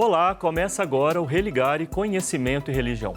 Olá, começa agora o Religare Conhecimento e Religião.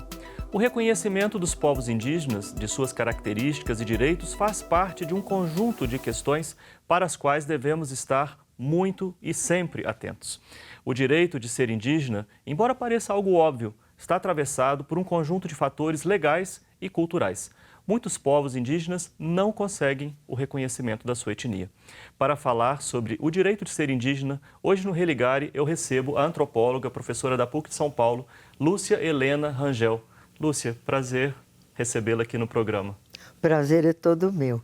O reconhecimento dos povos indígenas, de suas características e direitos, faz parte de um conjunto de questões para as quais devemos estar muito e sempre atentos. O direito de ser indígena, embora pareça algo óbvio, está atravessado por um conjunto de fatores legais e culturais. Muitos povos indígenas não conseguem o reconhecimento da sua etnia. Para falar sobre o direito de ser indígena, hoje no Religare eu recebo a antropóloga, professora da PUC de São Paulo, Lúcia Helena Rangel. Lúcia, prazer recebê-la aqui no programa. Prazer é todo meu.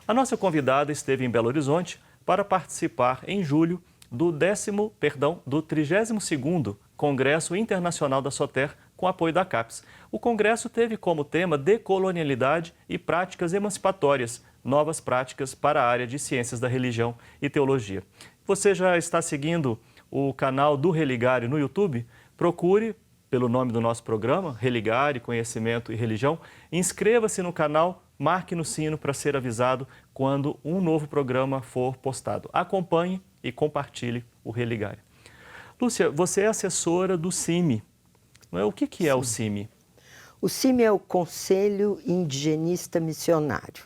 A nossa convidada esteve em Belo Horizonte para participar em julho do 32º Congresso Internacional da SOTER, com apoio da CAPES. O congresso teve como tema decolonialidade e práticas emancipatórias, novas práticas para a área de ciências da religião e teologia. Você já está seguindo o canal do Religare no YouTube? Procure pelo nome do nosso programa, Religare, Conhecimento e Religião. Inscreva-se no canal, marque no sino para ser avisado quando um novo programa for postado. Acompanhe e compartilhe o Religare. Lúcia, você é assessora do CIMI. O que é o CIMI? O CIMI é o Conselho Indigenista Missionário.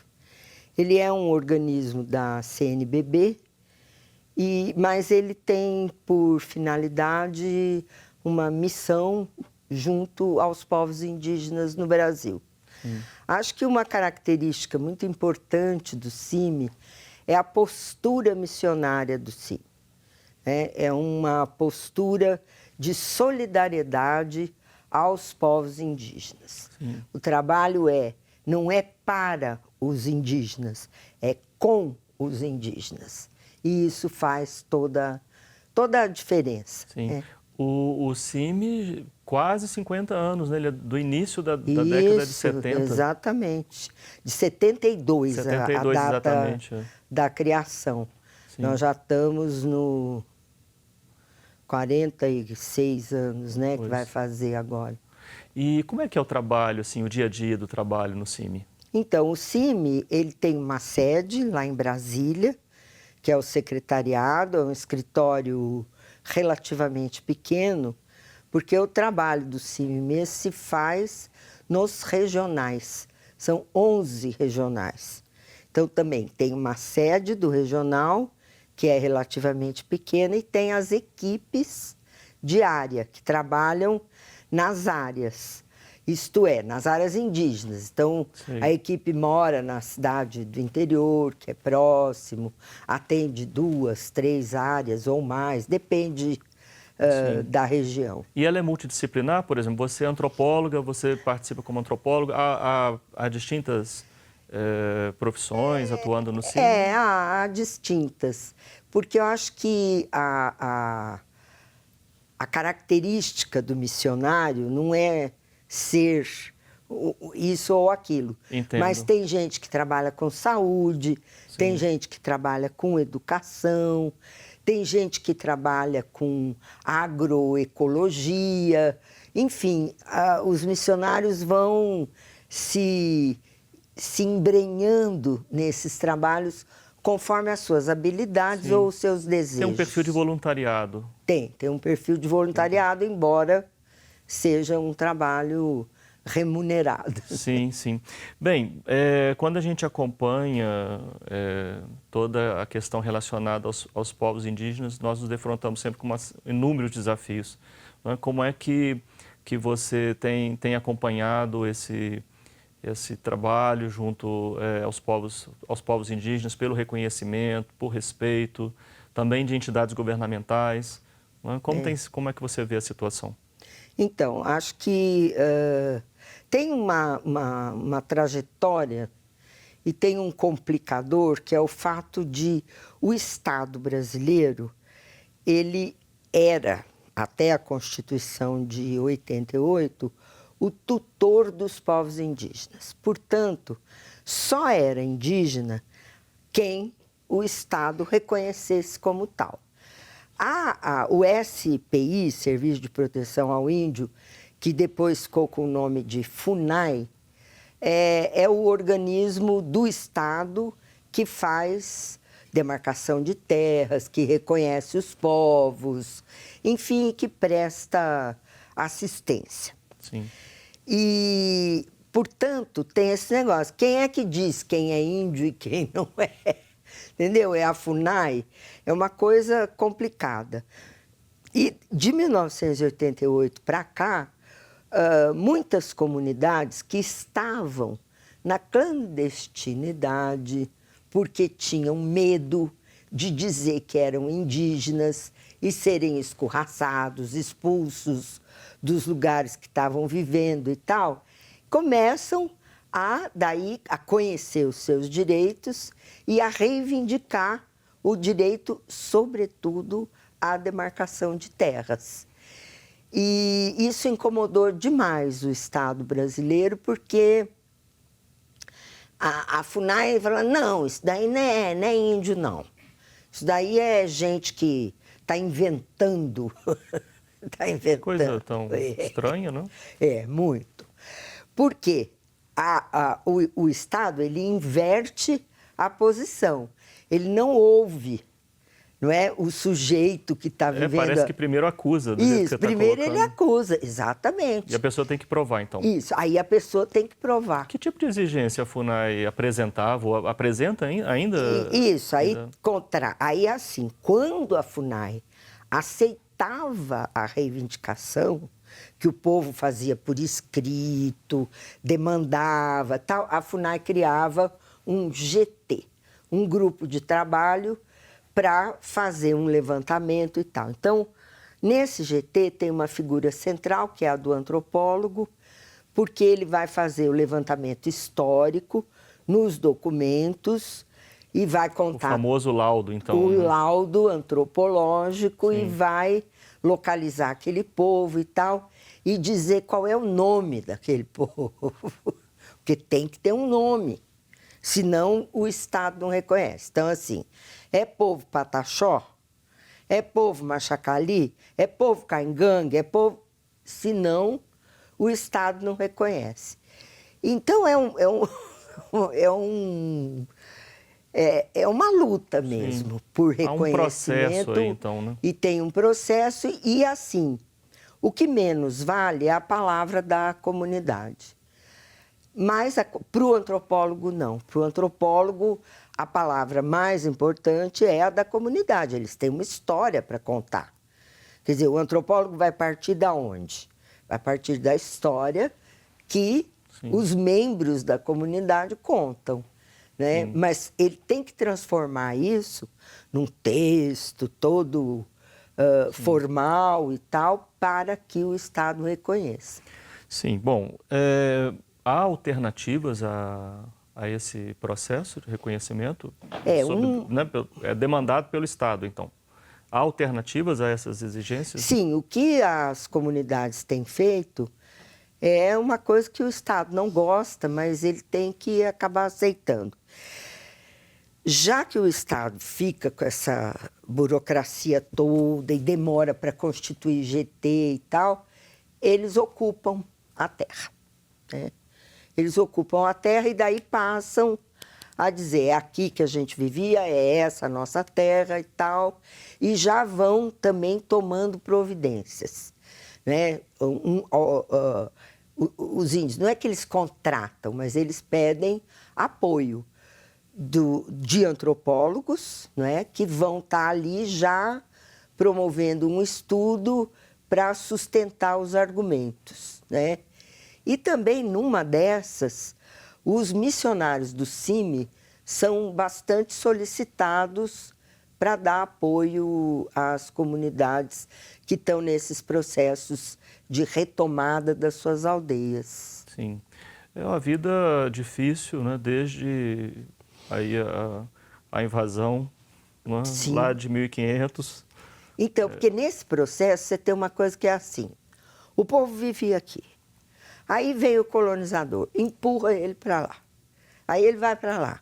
Ele é um organismo da CNBB, mas ele tem por finalidade uma missão junto aos povos indígenas no Brasil. Acho que uma característica muito importante do CIMI é a postura missionária do CIMI. É uma postura de solidariedade aos povos indígenas. Sim. O trabalho não é para os indígenas, é com os indígenas. E isso faz toda a diferença. Sim. O CIMI, quase 50 anos, né? Ele é do início da década de 70. Exatamente. De 72, 72 a data exatamente, da criação. Sim. Nós já estamos no 46 anos, né, que vai fazer agora. E como é que é o trabalho, assim, o dia a dia do trabalho no CIMI? Então, o CIMI, ele tem uma sede lá em Brasília, que é o secretariado, é um escritório relativamente pequeno, porque o trabalho do CIMI mesmo se faz nos regionais. São 11 regionais. Então, também tem uma sede do regional, que é relativamente pequena, e tem as equipes de área, que trabalham nas áreas, isto é, nas áreas indígenas. Então, sim, a equipe mora na cidade do interior, que é próximo, atende 2, 3 áreas ou mais, depende da região. E ela é multidisciplinar? Por exemplo, você é antropóloga, você participa como antropóloga, há distintas profissões atuando no CIMI? Há distintas, porque eu acho que a característica do missionário não é ser isso ou aquilo. Entendo. Mas tem gente que trabalha com saúde, sim, tem gente que trabalha com educação, tem gente que trabalha com agroecologia, enfim, os missionários vão se embrenhando nesses trabalhos conforme as suas habilidades, sim, ou os seus desejos. Tem um perfil de voluntariado? Tem um perfil de voluntariado, embora seja um trabalho remunerado. Sim, sim. Bem, quando a gente acompanha toda a questão relacionada aos povos indígenas, nós nos defrontamos sempre com inúmeros desafios. Né? Como é que você tem acompanhado esse trabalho junto aos povos indígenas, pelo reconhecimento, por respeito, também de entidades governamentais? Né? Como é que você vê a situação? Então, acho que tem uma trajetória e tem um complicador, que é o fato de o Estado brasileiro, ele era, até a Constituição de 88, o tutor dos povos indígenas. Portanto, só era indígena quem o Estado reconhecesse como tal. O SPI, Serviço de Proteção ao Índio, que depois ficou com o nome de FUNAI, é o organismo do Estado que demarcação de terras, que reconhece os povos, enfim, que presta assistência. Sim. E, portanto, tem esse negócio. Quem é que diz quem é índio e quem não é? Entendeu? É a FUNAI. É uma coisa complicada. E de 1988 para cá, muitas comunidades que estavam na clandestinidade, porque tinham medo de dizer que eram indígenas e serem escorraçados, expulsos dos lugares que estavam vivendo e tal, começam daí a conhecer os seus direitos e a reivindicar o direito, sobretudo, à demarcação de terras. E isso incomodou demais o Estado brasileiro, porque a FUNAI fala, não, isso daí não é índio, não. Isso daí é gente que está inventando. Está inventando. Coisa tão estranha, não? É, muito. Porque o Estado, ele inverte a posição. Ele não ouve, não é, o sujeito que está vivendo... Parece que primeiro acusa, do jeito que você está primeiro colocando. ele acusa, exatamente. E a pessoa tem que provar, então. Isso, aí a pessoa tem que provar. Que tipo de exigência a FUNAI apresentava ou apresenta ainda? Isso, aí assim, quando a FUNAI aceitava a reivindicação que o povo fazia por escrito, demandava, tal, a FUNAI criava um GT, um grupo de trabalho para fazer um levantamento e tal. Então, nesse GT tem uma figura central, que é a do antropólogo, porque ele vai fazer o levantamento histórico nos documentos e vai contar... O famoso laudo, então. O né? laudo antropológico. Sim. E vai localizar aquele povo e tal, e dizer qual é o nome daquele povo. Porque tem que ter um nome, senão o Estado não reconhece. Então, assim, é povo Pataxó? É povo Machacali? É povo Caingangue? É povo... Senão, o Estado não reconhece. Então, é uma luta mesmo. Sim. Por reconhecimento. Há um processo aí, então, né? E tem um processo e, assim, o que menos vale é a palavra da comunidade. Mas para o antropólogo, não. Para o antropólogo, a palavra mais importante é a da comunidade. Eles têm uma história para contar. Quer dizer, o antropólogo vai partir de onde? Vai partir da história que Sim. os membros da comunidade contam. Né? Mas ele tem que transformar isso num texto todo formal e tal, para que o Estado reconheça. Sim, bom, há alternativas a esse processo de reconhecimento? É demandado pelo Estado, então. Há alternativas a essas exigências? Sim, o que as comunidades têm feito é uma coisa que o Estado não gosta, mas ele tem que acabar aceitando. Já que o Estado fica com essa burocracia toda e demora para constituir GT e tal, eles ocupam a terra. Né? Eles ocupam a terra e daí passam a dizer, é aqui que a gente vivia, é essa a nossa terra e tal, e já vão também tomando providências. Né? Os índios, não é que eles contratam, mas eles pedem apoio de antropólogos, não é? Que vão estar ali já promovendo um estudo para sustentar os argumentos. Né? E também, numa dessas, os missionários do CIMI são bastante solicitados para dar apoio às comunidades que estão nesses processos de retomada das suas aldeias. Sim. É uma vida difícil, né? Desde aí a invasão, né? Lá de 1500. Então, porque nesse processo você tem uma coisa que é assim, o povo vivia aqui, aí veio o colonizador, empurra ele para lá, aí ele vai para lá,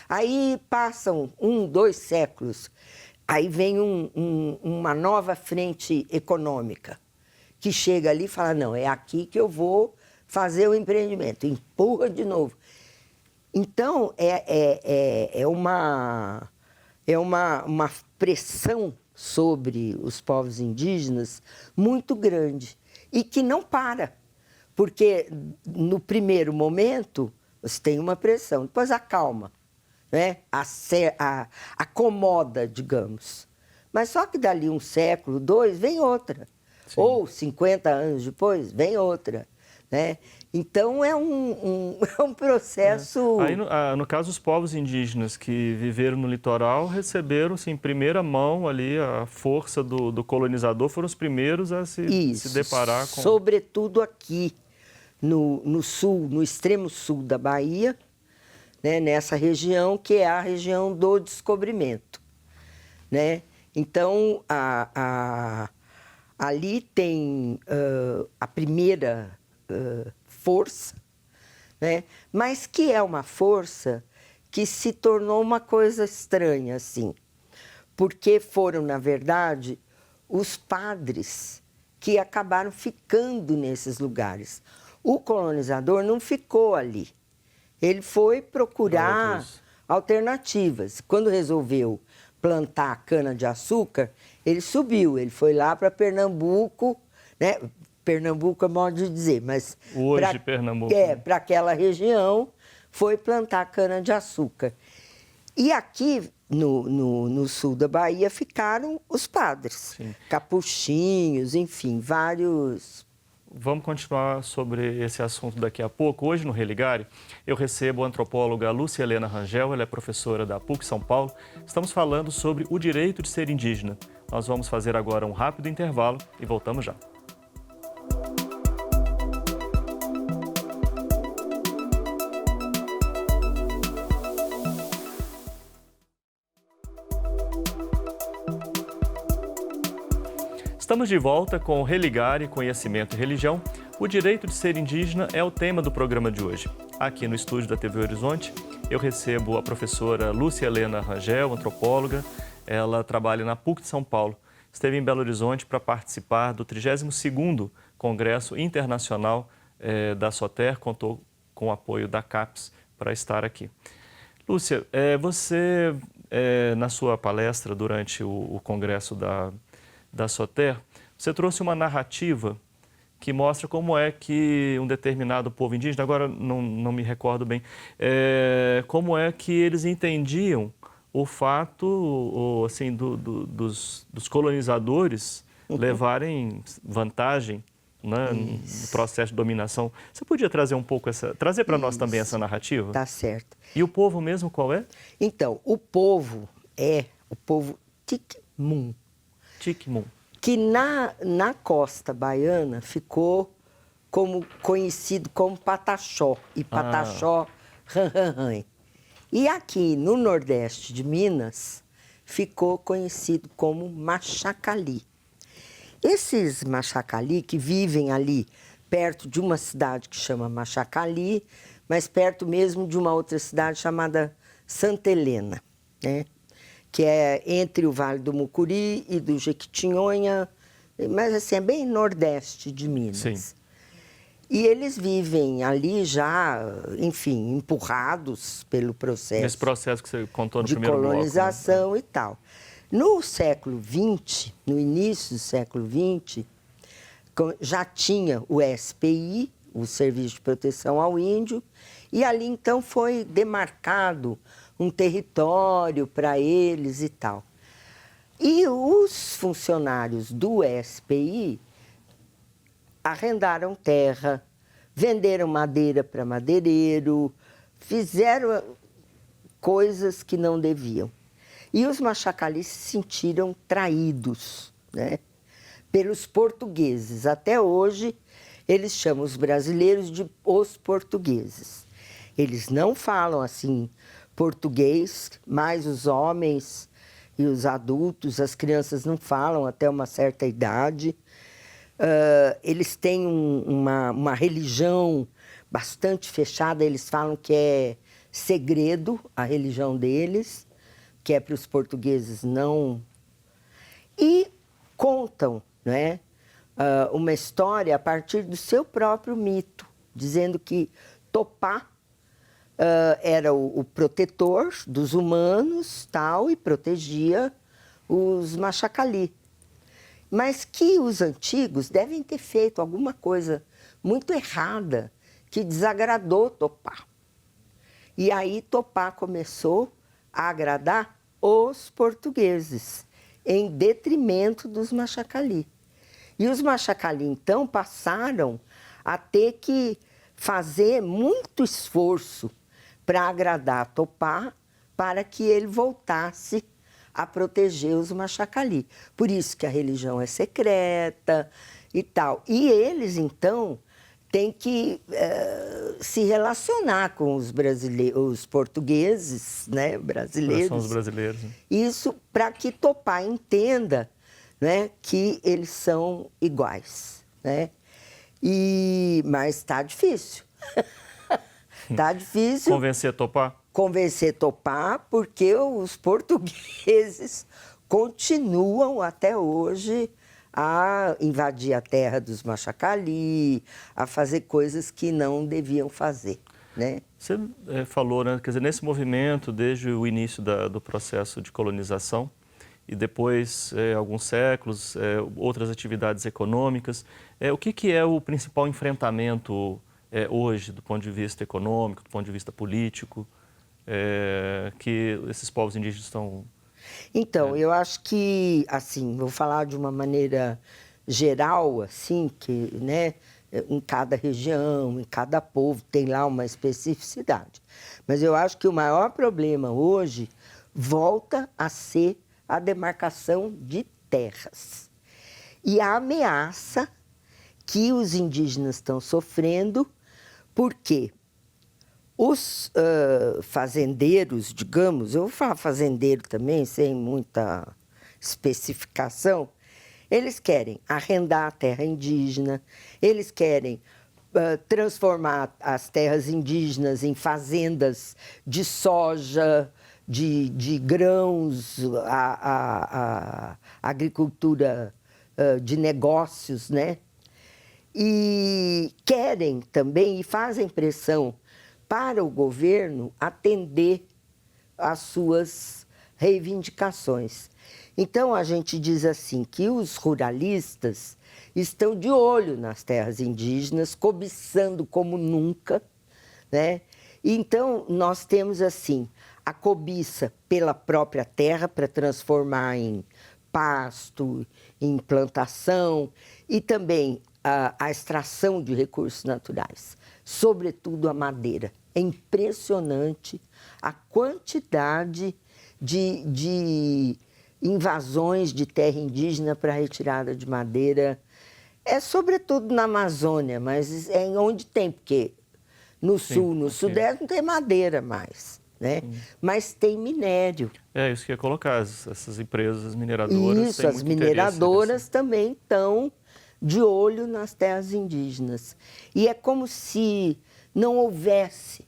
aí passam 2 séculos, aí vem uma nova frente econômica, que chega ali e fala, não, é aqui que eu vou fazer o empreendimento, empurra de novo. Então, é uma pressão sobre os povos indígenas muito grande e que não para, porque no primeiro momento você tem uma pressão, depois acalma, né? Acomoda, digamos. Mas só que dali um século, dois, vem outra. Sim. Ou 50 anos depois, vem outra. Né? Então, é um processo... Aí, no caso, os povos indígenas que viveram no litoral receberam, assim, em primeira mão ali a força do colonizador, foram os primeiros a se deparar com... Sobretudo aqui, no sul, no extremo sul da Bahia, né? Nessa região que é a região do descobrimento. Né? Então, ali tem a primeira... força, né? Mas que é uma força que se tornou uma coisa estranha, assim, porque foram, na verdade, os padres que acabaram ficando nesses lugares. O colonizador não ficou ali, ele foi procurar alternativas. Quando resolveu plantar cana-de-açúcar, ele subiu, ele foi lá para Pernambuco, né? Pernambuco é modo de dizer, mas... Hoje, Pernambuco. Para aquela região, foi plantar cana-de-açúcar. E aqui, no sul da Bahia, ficaram os padres. Sim. Capuchinhos, enfim, vários... Vamos continuar sobre esse assunto daqui a pouco. Hoje, no Religare, eu recebo a antropóloga Lúcia Helena Rangel, ela é professora da PUC São Paulo. Estamos falando sobre o direito de ser indígena. Nós vamos fazer agora um rápido intervalo e voltamos já. Estamos de volta com o Religare, Conhecimento e Religião. O direito de ser indígena é o tema do programa de hoje. Aqui no estúdio da TV Horizonte, eu recebo a professora Lúcia Helena Rangel, antropóloga. Ela trabalha na PUC de São Paulo. Esteve em Belo Horizonte para participar do 32º Congresso Internacional da SOTER, contou com o apoio da CAPES para estar aqui. Lúcia, você, na sua palestra durante o Congresso da SOTER, você trouxe uma narrativa que mostra como é que um determinado povo indígena, agora não me recordo bem, como é que eles entendiam o fato assim, dos colonizadores levarem vantagem, né, no processo de dominação. Você podia trazer um pouco trazer para nós também essa narrativa? Tá certo. E o povo mesmo qual é? Então, o povo é o povo Tikmun. Tikmun. Que na costa baiana ficou conhecido como Pataxó, e Pataxó Ranranran. E aqui no nordeste de Minas ficou conhecido como Machacali. Esses Machacali que vivem ali perto de uma cidade que chama Machacali, mas perto mesmo de uma outra cidade chamada Santa Helena, né? Que é entre o Vale do Mucuri e do Jequitinhonha, mas assim, é bem nordeste de Minas. Sim. E eles vivem ali já, enfim, empurrados pelo processo... Nesse processo que você contou no primeiro bloco. De colonização, né? E tal. No século XX, no início do século XX, já tinha o SPI, o Serviço de Proteção ao Índio, e ali então foi demarcado um território para eles e tal. E os funcionários do SPI arrendaram terra, venderam madeira para madeireiro, fizeram coisas que não deviam. E os machacalis se sentiram traídos, né, pelos portugueses. Até hoje, eles chamam os brasileiros de os portugueses. Eles não falam assim português, mas os homens e os adultos, as crianças não falam até uma certa idade. Eles têm uma religião bastante fechada, eles falam que é segredo a religião deles, que é para os portugueses não... E contam, né, uma história a partir do seu próprio mito, dizendo que Topá era o protetor dos humanos, tal, e protegia os Machacali. Mas que os antigos devem ter feito alguma coisa muito errada que desagradou Tupã. E aí Tupã começou a agradar os portugueses, em detrimento dos Machacali. E os Machacali, então, passaram a ter que fazer muito esforço para agradar Tupã, para que ele voltasse a proteger os Machacali. Por isso que a religião é secreta e tal. E eles, então, têm que se relacionar com os brasileiros, os portugueses, né, brasileiros. São os brasileiros. Né? Isso para que Tupã entenda, né, que eles são iguais, né? Mas está difícil. Está difícil. Convencer Tupã? Convencer Tupã, porque os portugueses continuam até hoje a invadir a terra dos Machacali, a fazer coisas que não deviam fazer, né? Você falou, né, quer dizer, nesse movimento, desde o início do processo de colonização e depois, alguns séculos, outras atividades econômicas, o que é o principal enfrentamento hoje, do ponto de vista econômico, do ponto de vista político, que esses povos indígenas estão... Então, eu acho que, assim, vou falar de uma maneira geral, assim, que, né, em cada região, em cada povo tem lá uma especificidade. Mas eu acho que o maior problema hoje volta a ser a demarcação de terras. E a ameaça que os indígenas estão sofrendo, porque os fazendeiros, digamos, eu vou falar fazendeiro também, sem muita especificação, eles querem arrendar a terra indígena, eles querem transformar as terras indígenas em fazendas de soja, de grãos, a agricultura de negócios, né? E querem também, e fazem pressão para o governo atender às suas reivindicações. Então, a gente diz assim que os ruralistas estão de olho nas terras indígenas, cobiçando como nunca, né? Então, nós temos, assim, a cobiça pela própria terra para transformar em pasto, em plantação, e também a extração de recursos naturais, sobretudo a madeira. É impressionante a quantidade de invasões de terra indígena para retirada de madeira. É sobretudo na Amazônia, mas é onde tem, porque no sul, no sudeste não tem madeira mais, né? Mas tem minério. É isso que eu ia colocar, essas empresas mineradoras. Isso, as mineradoras também estão de olho nas terras indígenas. E é como se não houvesse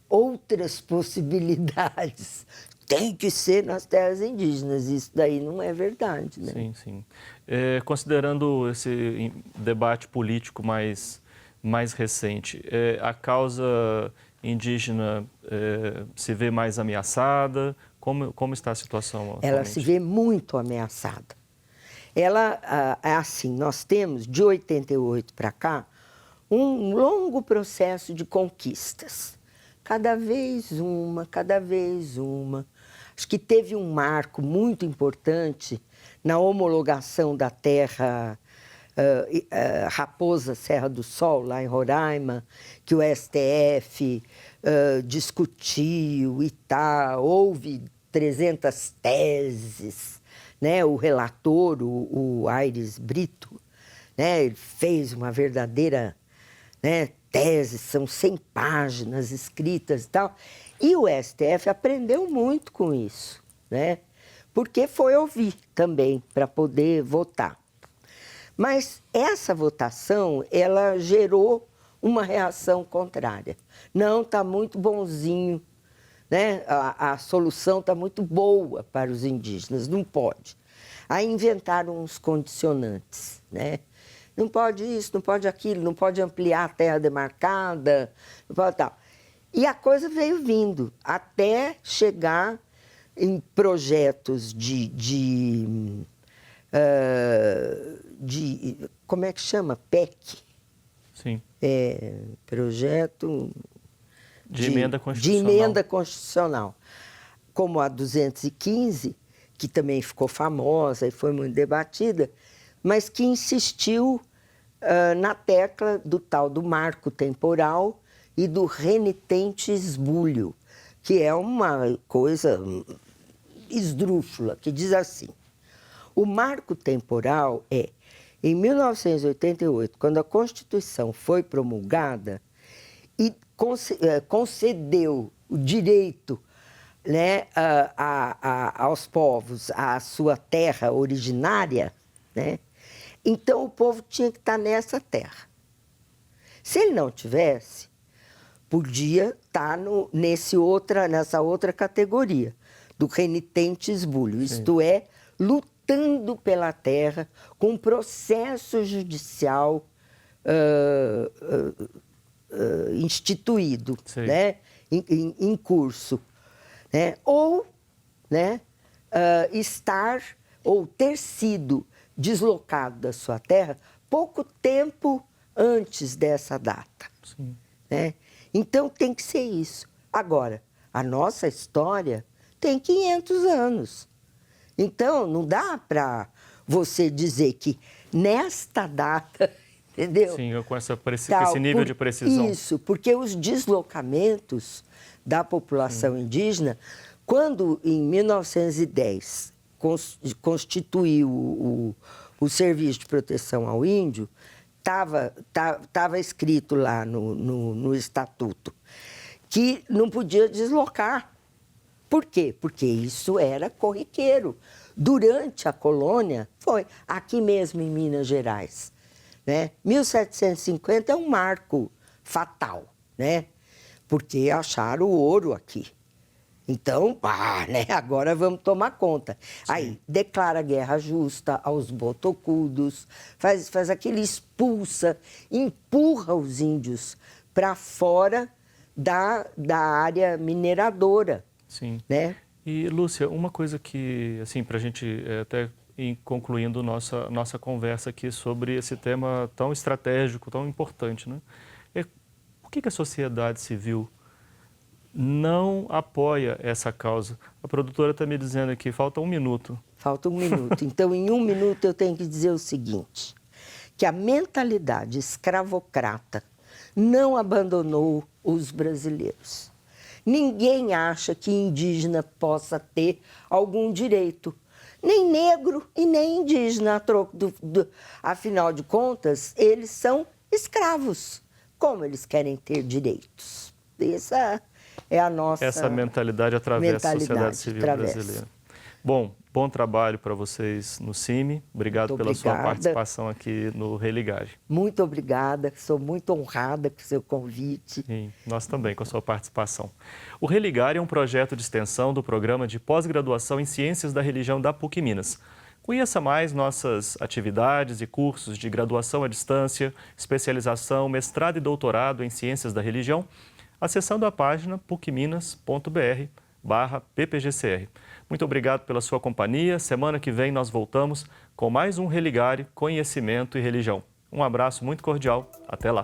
outras possibilidades. Tem que ser nas terras indígenas. Isso daí não é verdade, né? Sim, sim. Considerando esse debate político mais recente, a causa indígena se vê mais ameaçada? Como está a situação atualmente? Ela se vê muito ameaçada. Ela, é assim, nós temos, de 88 para cá, um longo processo de conquistas. Cada vez uma, cada vez uma. Acho que teve um marco muito importante na homologação da terra Raposa Serra do Sol, lá em Roraima, que o STF discutiu e tal, houve 300 teses, né? O relator, o Aires Brito, né? Ele fez uma verdadeira, né, tese, são 100 páginas escritas e tal. E o STF aprendeu muito com isso, né? Porque foi ouvir também para poder votar. Mas essa votação, ela gerou uma reação contrária. Não, está muito bonzinho, né? A solução está muito boa para os indígenas, não pode. Aí inventaram uns condicionantes, né? Não pode isso, não pode aquilo, não pode ampliar a terra demarcada, não pode tal. E a coisa veio vindo até chegar em projetos como é que chama? PEC. Sim. Projeto de emenda constitucional. De emenda constitucional. Como a 215, que também ficou famosa e foi muito debatida, mas que insistiu na tecla do tal do marco temporal e do renitente esbulho, que é uma coisa esdrúxula, que diz assim: o marco temporal é, em 1988, quando a Constituição foi promulgada e concedeu o direito, né, aos povos, à sua terra originária, né, então o povo tinha que estar nessa terra. Se ele não tivesse, podia estar nessa outra categoria, do renitente esbulho, isto é, lutando pela terra com processo judicial instituído, né, em curso. Né, ou, né, estar ou ter sido deslocado da sua terra pouco tempo antes dessa data. Sim. Né? Então, tem que ser isso. Agora, a nossa história tem 500 anos. Então, não dá para você dizer que nesta data, entendeu? Sim, com esse nível de precisão. Isso, porque os deslocamentos da população indígena, quando em 1910 constituiu o Serviço de Proteção ao Índio, estava escrito lá no Estatuto que não podia deslocar. Por quê? Porque isso era corriqueiro. Durante a colônia, foi aqui mesmo em Minas Gerais. Né? 1750 é um marco fatal, né? Porque acharam o ouro aqui. Então, né? Agora vamos tomar conta. Sim. Aí, declara guerra justa aos botocudos, faz aquele expulsa, empurra os índios para fora da área mineradora. Sim. Né? E, Lúcia, uma coisa que, assim, para a gente até ir concluindo nossa conversa aqui sobre esse tema tão estratégico, tão importante, né? Por que a sociedade civil não apoia essa causa? A produtora está me dizendo aqui, falta 1 minuto. Falta 1 minuto. Então, em 1 minuto, eu tenho que dizer o seguinte, que a mentalidade escravocrata não abandonou os brasileiros. Ninguém acha que indígena possa ter algum direito. Nem negro e nem indígena. Afinal de contas, eles são escravos. Como eles querem ter direitos? Essa é a nossa... Essa mentalidade atravessa a sociedade civil brasileira. Bom trabalho para vocês no CIMI. Obrigado pela sua participação aqui no Religare. Muito obrigada, sou muito honrada com o seu convite. Sim, nós também, com a sua participação. O Religare é um projeto de extensão do programa de pós-graduação em Ciências da Religião da PUC Minas. Conheça mais nossas atividades e cursos de graduação à distância, especialização, mestrado e doutorado em Ciências da Religião, acessando a página pucminas.br/ppgcr. Muito obrigado pela sua companhia. Semana que vem nós voltamos com mais um Religare, Conhecimento e Religião. Um abraço muito cordial. Até lá.